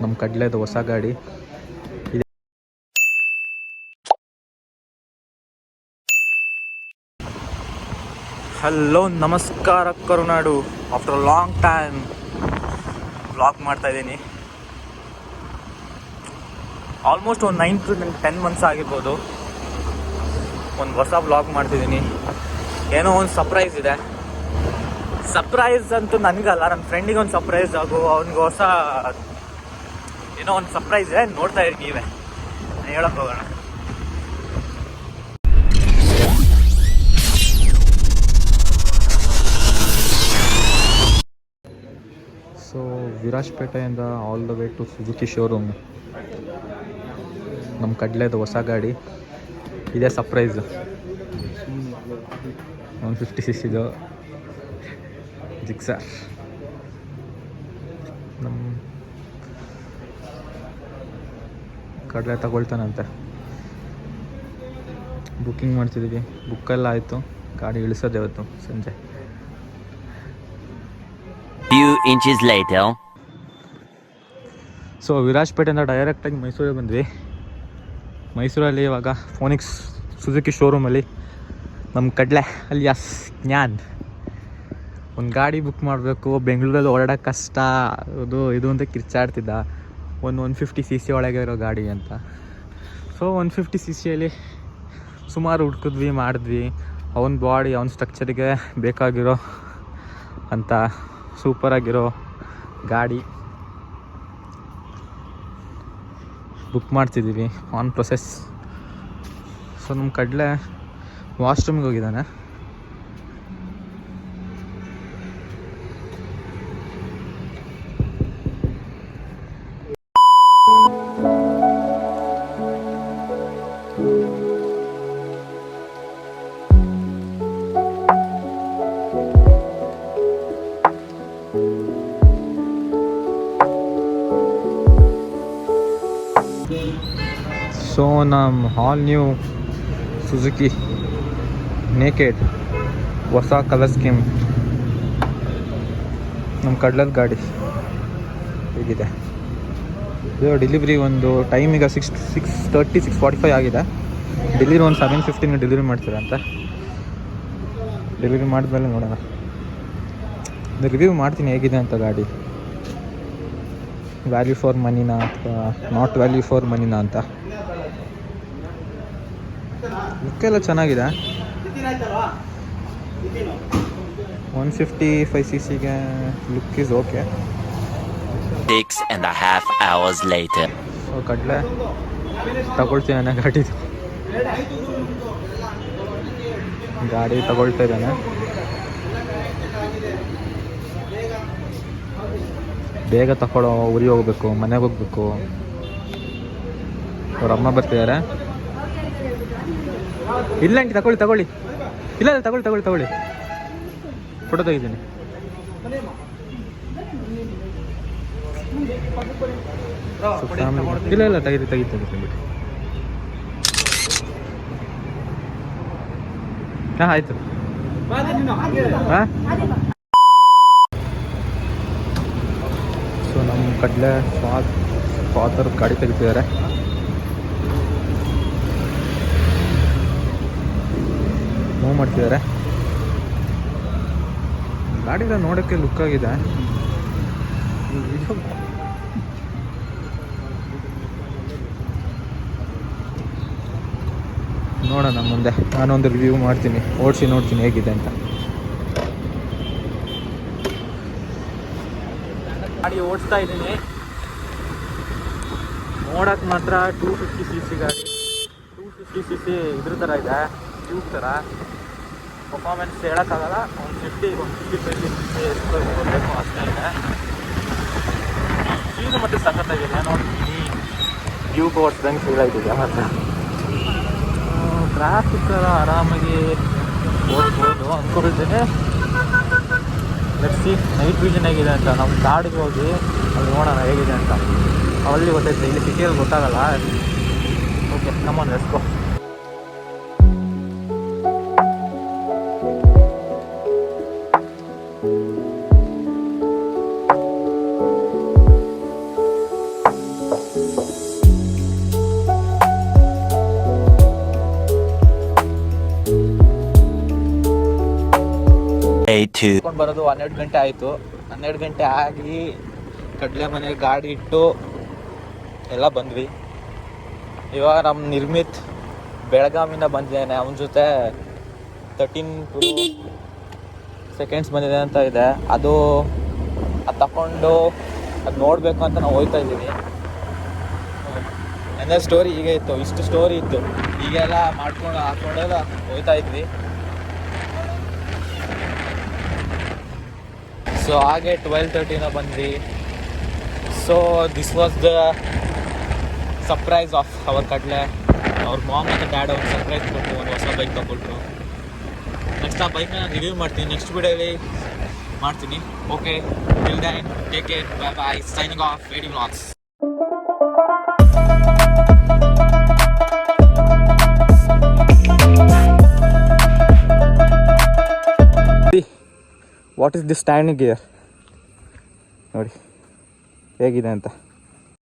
ನಮ್ಮ ಕಡ್ಲೆದು ಹೊಸ ಗಾಡಿ ಇದೆ. ಹಲೋ ನಮಸ್ಕಾರ ಕರುನಾಡು. ಆಫ್ಟರ್ ಲಾಂಗ್ ಟೈಮ್ ವ್ಲಾಗ್ ಮಾಡ್ತಾಯಿದ್ದೀನಿ. ಆಲ್ಮೋಸ್ಟ್ ಒಂದು 9 to 10 ಮಂತ್ಸ್ ಆಗಿರ್ಬೋದು ಒಂದು ಹೊಸ ವ್ಲಾಗ್ ಮಾಡ್ತಿದ್ದೀನಿ. ಏನೋ ಒಂದು ಸರ್ಪ್ರೈಸ್ ಇದೆ. ಸರ್ಪ್ರೈಸ್ ಅಂತೂ ನನಗಲ್ಲ, ನನ್ನ ಫ್ರೆಂಡಿಗೆ ಒಂದು ಸರ್ಪ್ರೈಸ್ ಆಗು, ಅವ್ನಿಗೆ ಹೊಸ ಏನೋ ಒಂದು ಸರ್ಪ್ರೈಸ್ ಇದೆ. ನೋಡ್ತಾ ಇರಿ ನೀವೇ, ನಾನು ಹೇಳಕ್ಕೆ ಹೋಗೋಣ. ಸೊ ವಿರಾಜ್ಪೇಟೆಯಿಂದ all the way to Suzuki showroom. ನಮ್ಮ ಕಡ್ಲೆದು ಹೊಸ ಗಾಡಿ ಇದೆ. Surprise 150cc Gixxer. ನಮ್ಮ ಕಡಲೆ ತಗೊಳ್ತಾನಂತೆ. ಬುಕ್ಕಿಂಗ್ ಮಾಡ್ತಿದ್ದೀವಿ. ಬುಕ್ಕೆಲ್ಲ ಆಯಿತು. ಗಾಡಿ ಇಳಿಸೋದು ಇವತ್ತು ಸಂಜೆ. Few inches later. ಸೊ ವಿರಾಜ್ಪೇಟೆಯಿಂದ ಡೈರೆಕ್ಟಾಗಿ ಮೈಸೂರಿಗೆ ಬಂದ್ವಿ. ಮೈಸೂರಲ್ಲಿ ಇವಾಗ ಫೋನಿಕ್ಸ್ ಸುಜುಕಿ ಶೋರೂಮಲ್ಲಿ ನಮ್ಮ ಕಡಲೆ ಅಲಿಯಾಸ್ ಜ್ಞಾನ್ ಒಂದು ಗಾಡಿ ಬುಕ್ ಮಾಡಬೇಕು. ಬೆಂಗಳೂರಲ್ಲಿ ಓಡಾಡೋಕ್ಕೆ ಕಷ್ಟ, ಇದು ಅಂತ ಕಿರ್ಚಾಡ್ತಿದ್ದ. 150cc ಒಳಗೆ ಇರೋ ಗಾಡಿ ಅಂತ. ಸೊ 150cc ಸುಮಾರು ಹುಡ್ಕಿದ್ವಿ, ಮಾಡಿದ್ವಿ. ಅವನ ಬಾಡಿ, ಅವನ ಸ್ಟ್ರಕ್ಚರಿಗೆ ಬೇಕಾಗಿರೋ ಅಂಥ ಸೂಪರಾಗಿರೋ ಗಾಡಿ ಬುಕ್ ಮಾಡ್ತಿದ್ದೀವಿ. On process. ಸೊ ನಮ್ಮ ಕಡಲೆ ವಾಶ್ರೂಮ್ಗೆ ಹೋಗಿದ್ದಾನೆ. ಸೊ ನಮ್ಮ ಆಲ್ ನ್ಯೂ ಸುಜುಕಿ ನೇಕೆಡ್ ಹೊಸ ಕಲರ್ ಸ್ಕೀಮ್ ನಮ್ಮ ಕಡ್ಲದ ಗಾಡಿ ಹೇಗಿದೆ. ಇದು ಡೆಲಿವ್ರಿ ಒಂದು ಟೈಮಿಗೆ 6:30 6:45 ಆಗಿದೆ. ಡೆಲಿವರಿ ಒಂದು 7:15 ಡೆಲಿವರಿ ಮಾಡ್ತಾರೆ ಅಂತ. ಡೆಲಿವರಿ ಮಾಡಿದ್ಮೇಲೆ ನೋಡೋಣ. ರಿವ್ಯೂ ಮಾಡ್ತೀನಿ ಹೇಗಿದೆ ಅಂತ. ಗಾಡಿ ವ್ಯಾಲ್ಯೂ ಫಾರ್ ಮನಿನಾ ಅಥವಾ ನಾಟ್ ವ್ಯಾಲ್ಯೂ ಫಾರ್ ಮನಿನಾ ಅಂತ. ಲುಕ್ಕೆಲ್ಲ ಚೆನ್ನಾಗಿದೆ. 155cc look is okay. 6.5 hours later. So ಕಡಲೆ ತಗೊಳ್ತೀನಿ ಗಾಡಿ ತಗೊಳ್ತಾ ಇದ್ದಾನೆ. ಬೇಗ ತಗೊಳ್ಳೋ, ಊರಿಗೆ ಹೋಗ್ಬೇಕು, ಮನೆಗೆ ಹೋಗ್ಬೇಕು. ಅವ್ರ ಅಮ್ಮ ಬರ್ತಿದ್ದಾರೆ. ಇಲ್ಲ ಆಂಟಿ ತಗೊಳ್ಳಿ. ಇಲ್ಲ ತಗೊಳ್ಳಿ. ಫೋಟೋ ತೆಗಿದ್ದೀನಿ. ಇಲ್ಲ ತೆಗಿತೀನಿ ಬಿಟ್ಟು. ಹಾಂ ಆಯಿತು. ಹಾಂ ಸೊ ನಮ್ಮ ಕಡಲೆ ಫಾದರ್ ಗಾಡಿ ತೆಗಿತಿದ್ದಾರೆ. ಮೂವ್ ಮಾಡ್ತಿದ್ದಾರೆ. ಗಾಡಿನ ನೋಡೋಕ್ಕೆ ಲುಕ್ ಆಗಿದೆ. ನೋಡೋಣ ಮುಂದೆ. ನಾನೊಂದು ರಿವ್ಯೂ ಮಾಡ್ತೀನಿ, ಓಡಿಸಿ ನೋಡ್ತೀನಿ ಹೇಗಿದೆ ಅಂತ. ಗಾಡಿ ಓಡಿಸ್ತಾ ಇದ್ದೀನಿ. ನೋಡೋಕ್ಕೆ ಮಾತ್ರ 250cc ಗಾಡಿ. 250cc ಇದ್ರ ಥರ ಇದೆ, ಟ್ಯೂಬ್ ಥರ. ಪರ್ಫಾರ್ಮೆನ್ಸ್ ಹೇಳೋಕ್ಕಾಗಲ್ಲ. 155cc ಎಷ್ಟು ಬರಬೇಕು ಅಷ್ಟೇ ಇದೆ. ಇದು ಮತ್ತೆ ಸಖತ್ತಾಗಿದೆ. ನೋಡಿ ಟ್ಯೂಬ್ ಓಡಿಸ್ದಂಗೆ ಫೀಲ್ ಆಯ್ತಿದೆ. ಮತ್ತು ಟ್ರಾಫಿಕ್ ಆರಾಮಾಗಿ ಓಡ್ಬೋದು ಅಂದ್ಕೊಳ್ತೀನಿ. ಲೆಟ್ಸಿ ನೈಟ್ ವಿಷನ್ ಹೇಗಿದೆ ಅಂತ. ನಮ್ಮ ಕಾಡಿಗೆ ಹೋಗಿ ಅಲ್ಲಿ ನೋಡೋಣ ಹೇಗಿದೆ ಅಂತ. ಅಲ್ಲಿ ಗೊತ್ತೈತೆ, ಇಲ್ಲಿ ಸಿಟಿಯಲ್ಲಿ ಗೊತ್ತಾಗಲ್ಲ. Okay, come on let's go. ಕರ್ಕೊಂಡು ಬರೋದು 12 ಗಂಟೆ ಆಯಿತು. 12 ಗಂಟೆ ಆಗಿ ಕಡಲೆ ಮನೆಗೆ ಗಾಡಿ ಇಟ್ಟು ಎಲ್ಲ ಬಂದ್ವಿ. ಇವಾಗ ನಮ್ಮ ನಿರ್ಮಿತ್ ಬೆಳಗಾವಿಂದ ಬಂದಿದ್ದಾನೆ. ಅವನ ಜೊತೆ 13 ಸೆಕೆಂಡ್ಸ್ ಬಂದಿದೆ ಅಂತ ಇದೆ. ಅದು ತಗೊಂಡು ಅದು ನೋಡಬೇಕು ಅಂತ ನಾವು ಹೋಗ್ತಾ ಇದ್ದೀವಿ. ನನ್ನ ಸ್ಟೋರಿ ಹೀಗೆ ಇತ್ತು, ಇಷ್ಟು ಸ್ಟೋರಿ ಇತ್ತು, ಹೀಗೆಲ್ಲ ಮಾಡ್ಕೊಂಡು ಹಾಕೊಂಡೆಲ್ಲ ಹೋಗ್ತಾ ಇದ್ವಿ. ಸೊ ಹಾಗೆ 12:30 ಬಂದ್ವಿ. So this was the surprise of our ಕಡ್ಲೆ. ಅವ್ರ ಮಾಮ್ ಮತ್ತು ಡ್ಯಾಡ್ ಅವ್ರು ಸರ್ಪ್ರೈಸ್ ಕೊಟ್ಟು ಒಂದು ಹೊಸ ಬೈಕ್ ತಗೊಳ್ರು. ನೆಕ್ಸ್ಟ್ ಆ ಬೈಕ್ನ ನಾನು ರಿವ್ಯೂ ಮಾಡ್ತೀನಿ, ನೆಕ್ಸ್ಟ್ ವಿಡಿಯೋಲಿ ಮಾಡ್ತೀನಿ. Okay, till then take care, bye bye, signing off, ವೇಡಿ vlogs. What is the standing gear ನೋಡಿ ಹೇಗಿದೆ ಅಂತ.